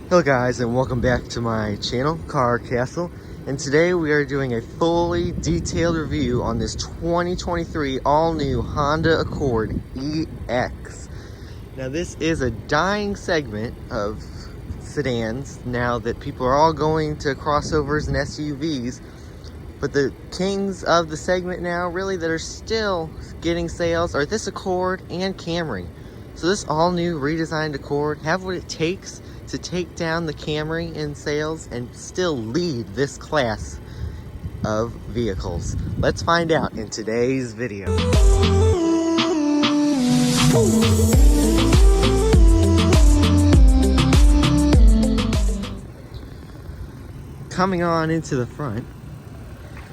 Hello guys, and welcome back to my channel, Car Castle. And today we are doing a fully detailed review on this 2023 all-new Honda Accord EX. Now this is a dying segment of sedans now that people are all going to crossovers and SUVs. But the kings of the segment now really that are still getting sales are this Accord and Camry. So this all-new redesigned Accord have what it takes to take down the Camry in sales and still lead this class of vehicles. Let's find out in today's video. Coming on into the front,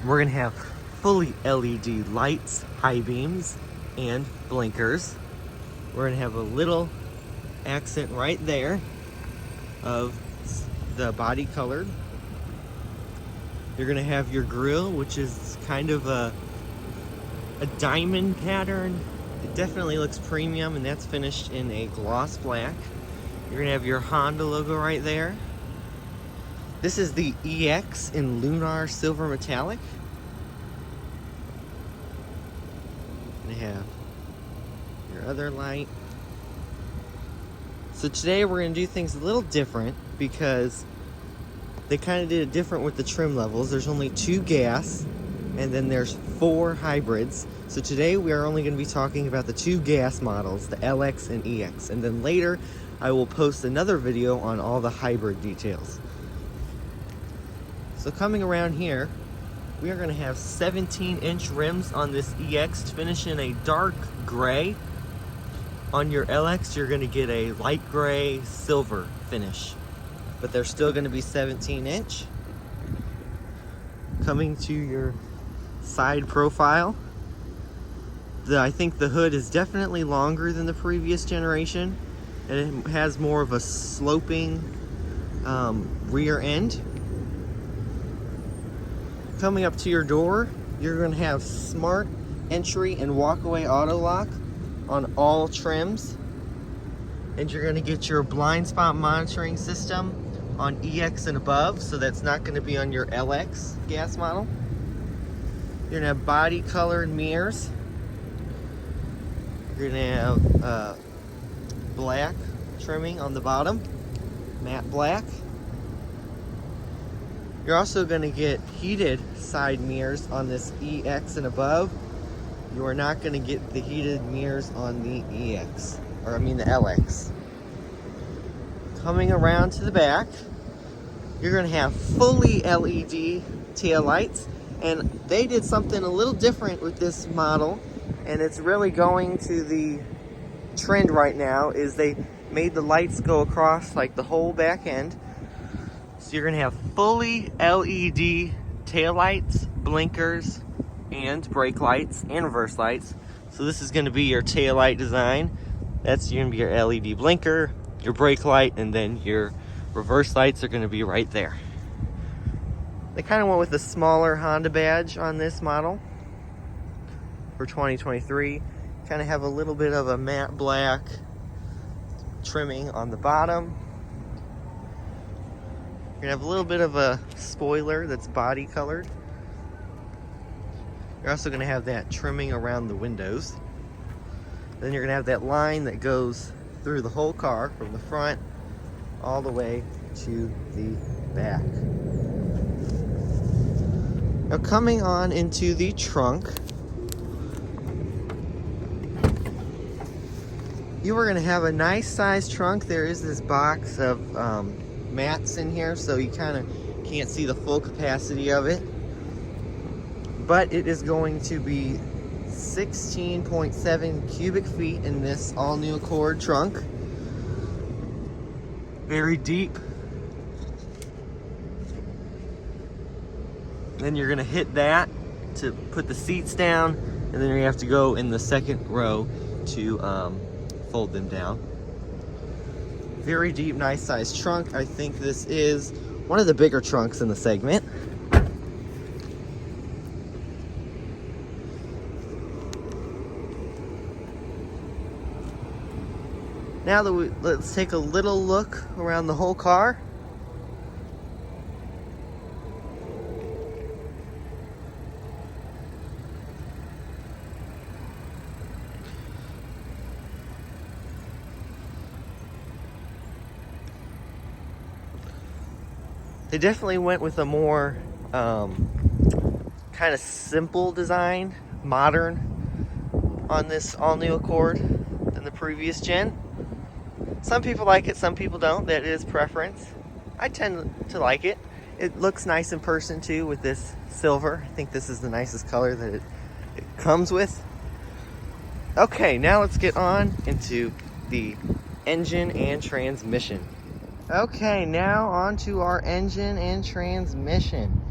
we're gonna have fully LED lights, high beams, and blinkers. We're gonna have a little accent right there of the body colored. You're gonna have your grille, which is kind of a diamond pattern. It definitely looks premium, and that's finished in a gloss black. You're gonna have your Honda logo right there. This is the EX in Lunar Silver Metallic. You have your other light. So today we're going to do things a little different because they kind of did it different with the trim levels. There's only 2 gas and then there's 4 hybrids. So today we are only going to be talking about the 2 gas models, the LX and EX. And then later I will post another video on all the hybrid details. So coming around here, we are going to have 17-inch rims on this EX to finish in a dark gray. On your LX, you're going to get a light gray silver finish, but they're still going to be 17-inch. Coming to your side profile, I think the hood is definitely longer than the previous generation, and it has more of a sloping rear end. Coming up to your door, you're going to have smart entry and walkaway auto lock on all trims, and you're going to get your blind spot monitoring system on EX and above, so that's not going to be on your LX gas model. You're going to have body colored mirrors. You're going to have black trimming on the bottom, matte black. You're also going to get heated side mirrors on this EX and above. You are not going to get the heated mirrors on the EX, or I mean the LX. Coming around to the back, you're going to have fully LED tail lights, and they did something a little different with this model, and it's really going to the trend right now, is they made the lights go across like the whole back end. So you're going to have fully LED tail lights, blinkers, and brake lights and reverse lights. So this is going to be your tail light design. That's going to be your LED blinker, your brake light, and then your reverse lights are going to be right there. They kind of went with a smaller Honda badge on this model for 2023. Kind of have a little bit of a matte black trimming on the bottom. You're going to have a little bit of a spoiler that's body colored. You're also going to have that trimming around the windows. Then you're going to have that line that goes through the whole car from the front all the way to the back. Now coming on into the trunk, you are going to have a nice sized trunk. There is this box of mats in here, so you kind of can't see the full capacity of it. But it is going to be 16.7 cubic feet in this all-new Accord trunk. Very deep. Then you're going to hit that to put the seats down, and then you have to go in the second row to fold them down. Very deep, nice sized trunk. I think this is one of the bigger trunks in the segment. Now that let's take a little look around the whole car. They definitely went with a more kind of simple design, modern, on this all-new Accord than the previous gen. Some people like it, some people don't. That is preference. I tend to like it. It looks nice in person too with this silver. I think this is the nicest color that it comes with. Okay, now let's get on into the engine and transmission. Okay, now on to our engine and transmission.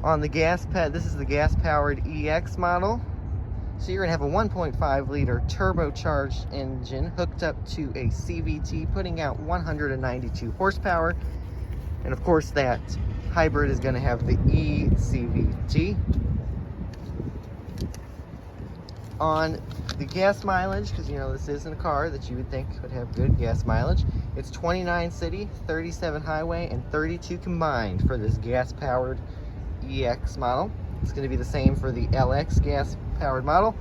On the this is the gas-powered EX model. So you're gonna have a 1.5 liter turbocharged engine hooked up to a CVT, putting out 192 horsepower. And of course that hybrid is gonna have the eCVT. On the gas mileage, because you know this isn't a car that you would think would have good gas mileage, it's 29 city, 37 highway, and 32 combined for this gas-powered EX model. It's going to be the same for the LX gas-powered model.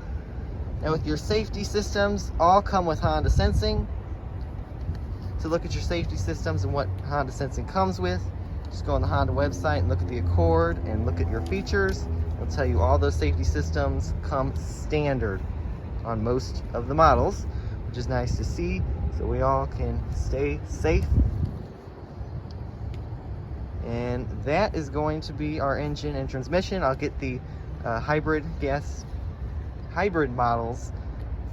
Now with your safety systems, all come with Honda Sensing. To look at your safety systems and what Honda Sensing comes with, just go on the Honda website and look at the Accord and look at your features. It'll tell you all those safety systems come standard on most of the models, which is nice to see, so we all can stay safe. And that is going to be our engine and transmission. I'll get the hybrid models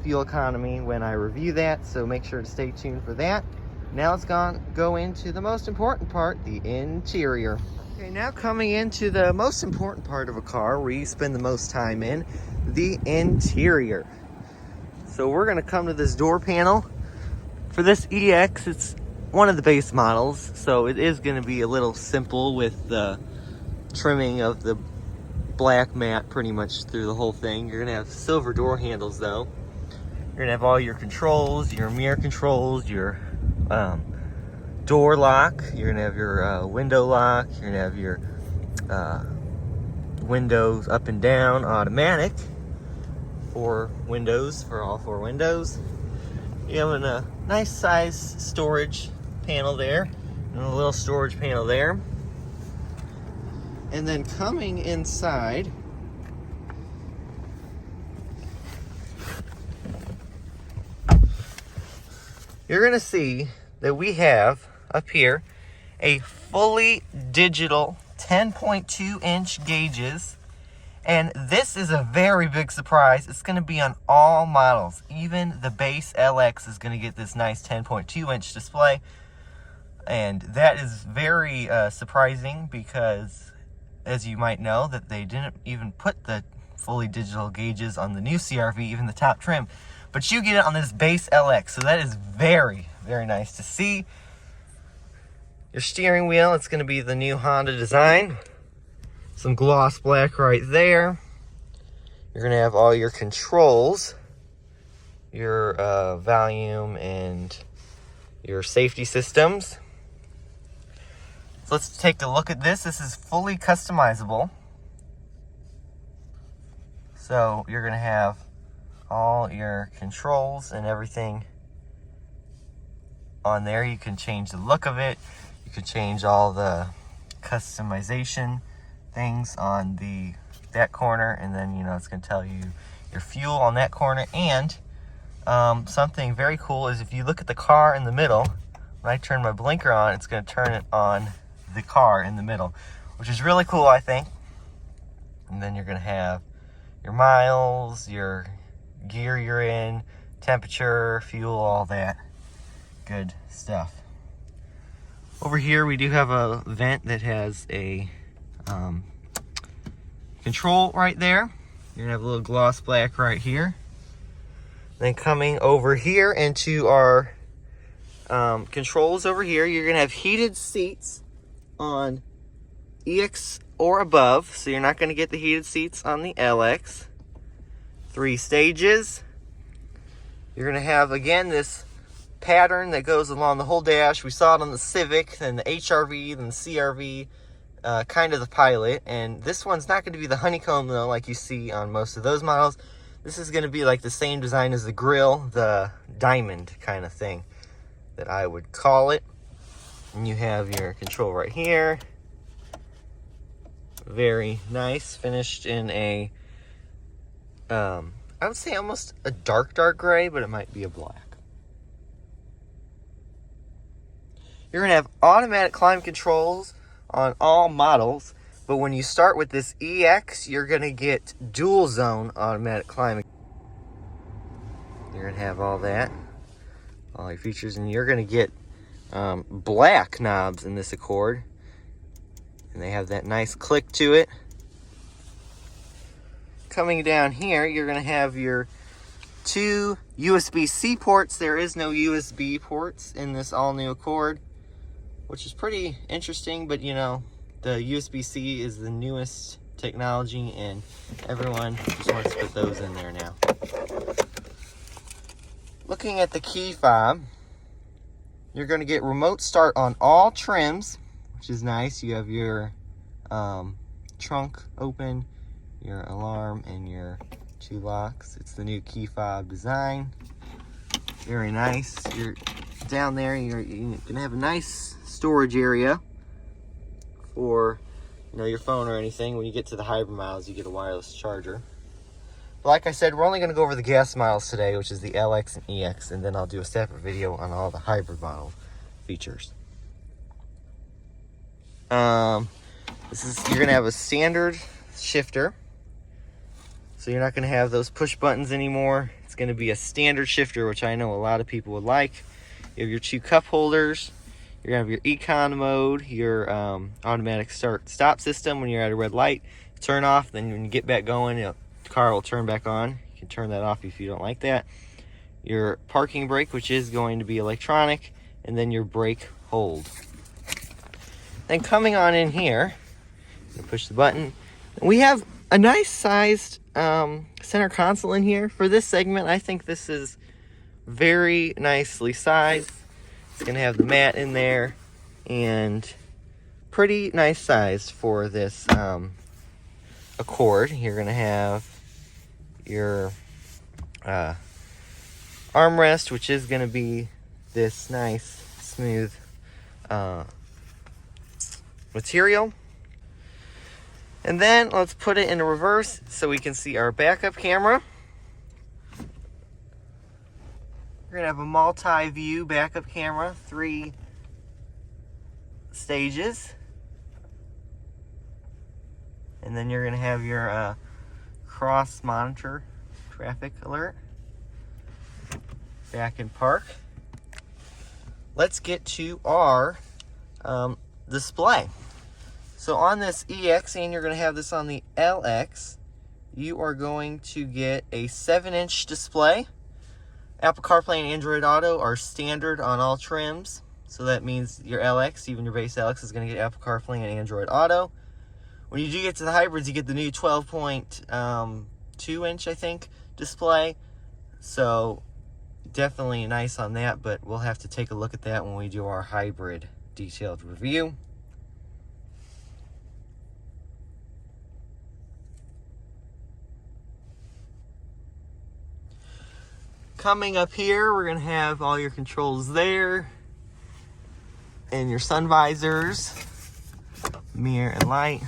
fuel economy when I review that, so make sure to stay tuned for that. Now let's go into the most important part, the interior. Okay, now coming into the most important part of a car where you spend the most time in, the interior. So we're gonna come to this door panel. For this EX, it's one of the base models, so it is going to be a little simple with the trimming of the black matte pretty much through the whole thing. You're going to have silver door handles though. You're going to have all your controls, your mirror controls, your door lock. You're going to have your window lock. You're going to have your windows up and down automatic for windows, for all 4 windows. You have a nice size storage panel there and a little storage panel there. And then coming inside, you're going to see that we have up here a fully digital 10.2 inch gauges. And this is a very big surprise. It's going to be on all models. Even the base LX is going to get this nice 10.2 inch display. And that is very surprising because, as you might know, that they didn't even put the fully digital gauges on the new CR-V, even the top trim. But you get it on this base LX. So that is very, very nice to see. Your steering wheel, it's going to be the new Honda design. Some gloss black right there. You're going to have all your controls, your volume and your safety systems. So let's take a look at this. This is fully customizable. So you're going to have all your controls and everything on there. You can change the look of it. You can change all the customization things on that corner, and then it's going to tell you your fuel on that corner. And something very cool is if you look at the car in the middle, when I turn my blinker on, it's going to turn it on the car in the middle, which is really cool, I think. And then you're going to have your miles, your gear you're in, temperature, fuel, all that good stuff. Over here we do have a vent that has a control right there. You're gonna have a little gloss black right here. Then coming over here into our controls over here, you're gonna have heated seats on EX or above, so you're not gonna get the heated seats on the LX. 3 stages. You're gonna have, again, this pattern that goes along the whole dash. We saw it on the Civic, then the HRV, then the CRV, kind of the Pilot. And this one's not going to be the honeycomb, though, like you see on most of those models. This is going to be like the same design as the grill, the diamond kind of thing that I would call it. And you have your control right here. Very nice, finished in a, I would say almost a dark gray, but it might be a black. You're going to have automatic climate controls on all models, but when you start with this EX, you're going to get dual zone automatic climate. You're going to have all that, all your features, and you're going to get black knobs in this Accord. And they have that nice click to it. Coming down here, you're going to have your 2 USB-C ports. There is no USB ports in this all-new Accord, which is pretty interesting, but you know, the USB-C is the newest technology, and everyone just wants to put those in there now. Looking at the key fob, you're going to get remote start on all trims, which is nice. You have your trunk open, your alarm, and your 2 locks. It's the new key fob design. Very nice. You're down there, you're going to have a nice storage area for, you know, your phone or anything. When you get to the hybrid miles, you get a wireless charger. But like I said, we're only going to go over the gas miles today, which is the LX and EX, and then I'll do a separate video on all the hybrid model features. You're going to have a standard shifter, so you're not going to have those push buttons anymore. It's going to be a standard shifter, which I know a lot of people would like. You have your 2 cup holders. You're going to have your econ mode, your automatic start-stop system when you're at a red light. Turn off, then when you get back going, the car will turn back on. You can turn that off if you don't like that. Your parking brake, which is going to be electronic, and then your brake hold. Then coming on in here, you push the button. We have a nice sized center console in here. For this segment, I think this is very nicely sized. It's going to have the mat in there, and pretty nice sized for this Accord. You're going to have your armrest, which is going to be this nice, smooth material. And then let's put it in reverse so we can see our backup camera. We're going to have a multi-view backup camera, 3 stages. And then you're going to have your cross monitor traffic alert. Back in park. Let's get to our display. So on this EX, and you're going to have this on the LX, you are going to get a 7-inch display. Apple CarPlay and Android Auto are standard on all trims. So that means your LX, even your base LX, is going to get Apple CarPlay and Android Auto. When you do get to the hybrids, you get the new 12.2-inch, I think, display. So definitely nice on that, but we'll have to take a look at that when we do our hybrid detailed review. Coming up here, we're going to have all your controls there, and your sun visors, mirror and light.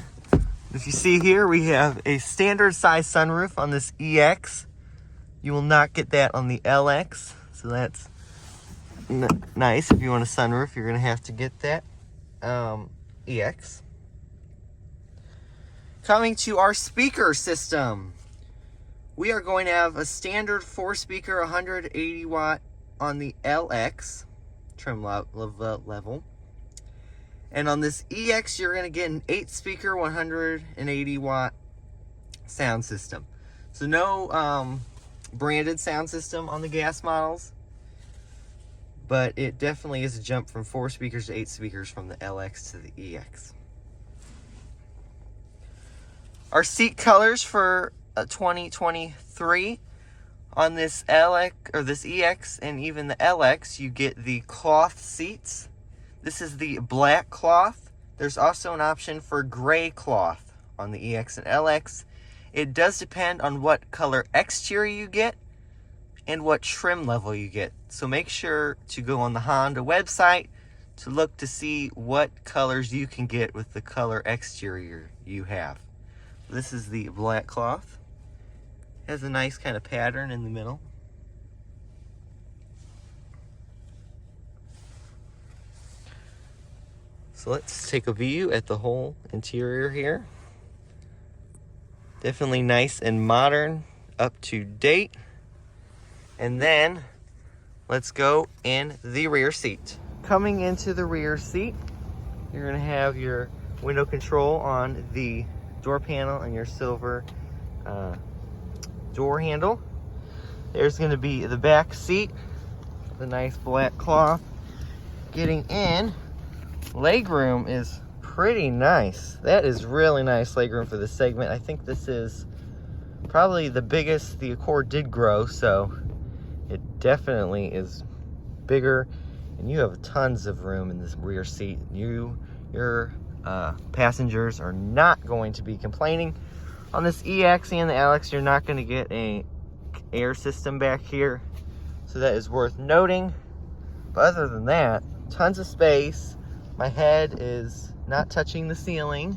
If you see here, we have a standard size sunroof on this EX. You will not get that on the LX, so that's nice. If you want a sunroof, you're going to have to get that EX. Coming to our speaker system. We are going to have a standard 4-speaker 180 watt on the LX trim level. And on this EX, you're going to get an 8-speaker 180 watt sound system. So no branded sound system on the gas models, but it definitely is a jump from 4 speakers to 8 speakers from the LX to the EX. Our seat colors for 2023 On this LX, or this EX, and even the LX, you get the cloth seats. This is the black cloth. There's also an option for gray cloth on the EX and LX. It does depend on what color exterior you get and what trim level you get. So make sure to go on the Honda website to look to see what colors you can get with the color exterior you have. This is the black cloth. Has a nice kind of pattern in the middle. So let's take a view at the whole interior here. Definitely nice and modern, up to date. And then let's go in the rear seat. Coming into the rear seat, you're gonna have your window control on the door panel and your silver door handle. There's going to be the back seat, the nice black cloth. Getting in, legroom is pretty nice. That is really nice legroom for this segment. I think this is probably the biggest the Accord did grow, so it definitely is bigger, and you have tons of room in this rear seat. Your passengers are not going to be complaining. On this EX and the LX, you're not going to get an air system back here, so that is worth noting. But other than that, tons of space. My head is not touching the ceiling.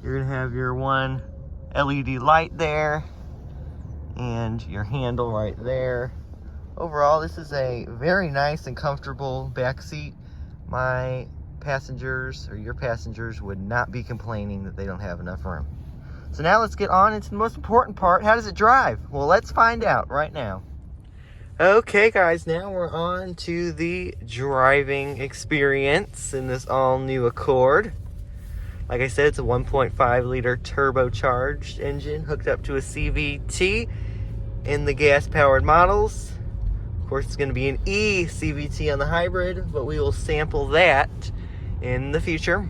You're going to have your one LED light there and your handle right there. Overall, this is a very nice and comfortable back seat. My passengers, or your passengers, would not be complaining that they don't have enough room. So now let's get on into the most important part. How does it drive? Well, let's find out right now. Okay, guys, now we're on to the driving experience in this all-new Accord. Like I said, it's a 1.5 liter turbocharged engine hooked up to a CVT in the gas-powered models. Of course, it's going to be an e-CVT on the hybrid, but we will sample that in the future.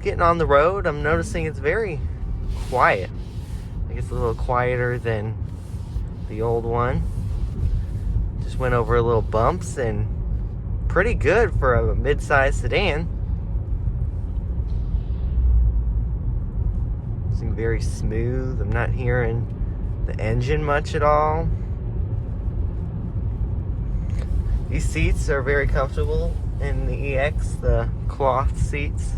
Getting on the road, I'm noticing it's very quiet. I guess a little quieter than the old one. Just went over a little bumps, and pretty good for a mid-size sedan. Seems very smooth. I'm not hearing the engine much at all. These seats are very comfortable in the EX, the cloth seats.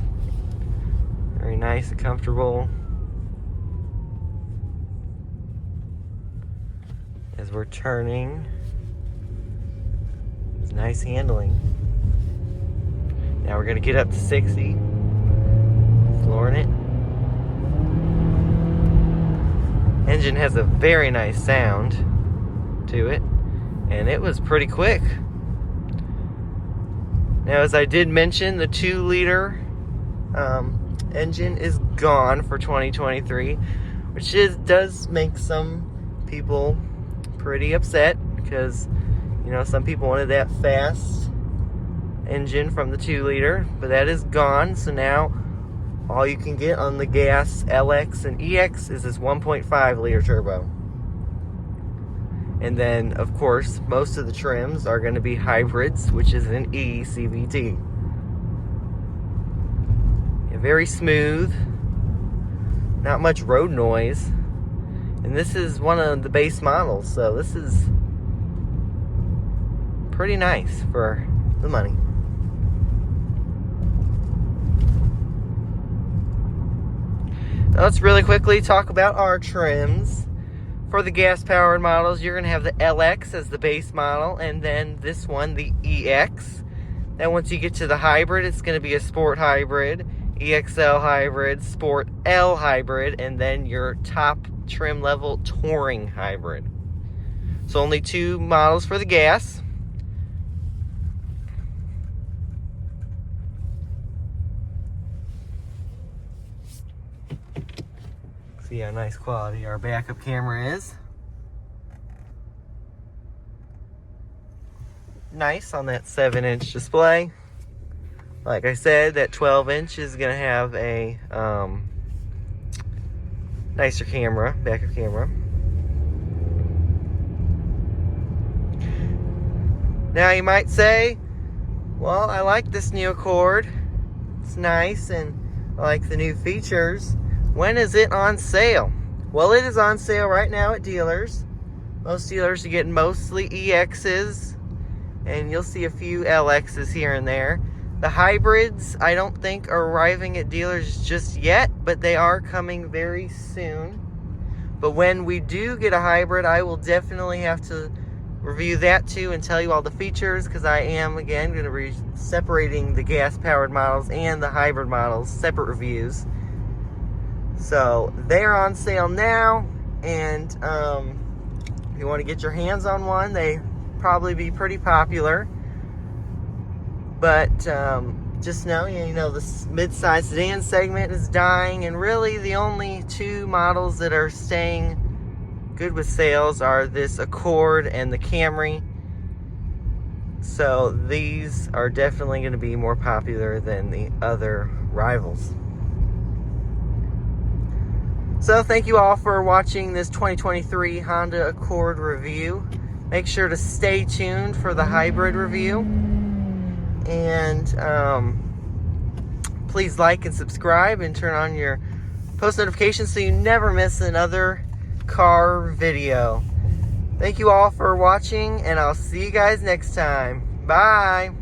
Very nice and comfortable. As we're turning, it's nice handling. Now we're gonna get up to 60. Flooring it. Engine has a very nice sound to it, and it was pretty quick. Now, as I did mention, the 2 liter engine is gone for 2023, which does make some people pretty upset, because some people wanted that fast engine from the 2 liter, but that is gone. So now all you can get on the gas LX and EX is this 1.5 liter turbo. And then, of course, most of the trims are going to be hybrids, which is an e-CVT. Very smooth, not much road noise, and this is one of the base models, so this is pretty nice for the money. Now let's really quickly talk about our trims. For the gas-powered models, you're going to have the LX as the base model, and then this one, the EX. Then once you get to the hybrid, it's going to be a Sport Hybrid, EXL Hybrid, Sport L Hybrid, and then your top trim level Touring Hybrid. So only 2 models for the gas. See how nice quality our backup camera is. Nice on that 7-inch display. Like I said, that 12-inch is going to have a nicer camera, backup camera. Now you might say, well, I like this new Accord. It's nice and I like the new features. When is it on sale? Well, it is on sale right now at dealers. Most dealers are getting mostly EXs, and you'll see a few LXs here and there. The hybrids, I don't think are arriving at dealers just yet, but they are coming very soon. But when we do get a hybrid, I will definitely have to review that too and tell you all the features, because I am, again, going to be separating the gas-powered models and the hybrid models, separate reviews. So they're on sale now, and if you want to get your hands on one, they probably be pretty popular. But just know, the mid-size sedan segment is dying, and really the only two models that are staying good with sales are this Accord and the Camry. So these are definitely going to be more popular than the other rivals. So thank you all for watching this 2023 Honda Accord review. Make sure to stay tuned for the hybrid review. And please like and subscribe and turn on your post notifications so you never miss another car video. Thank you all for watching, and I'll see you guys next time. Bye.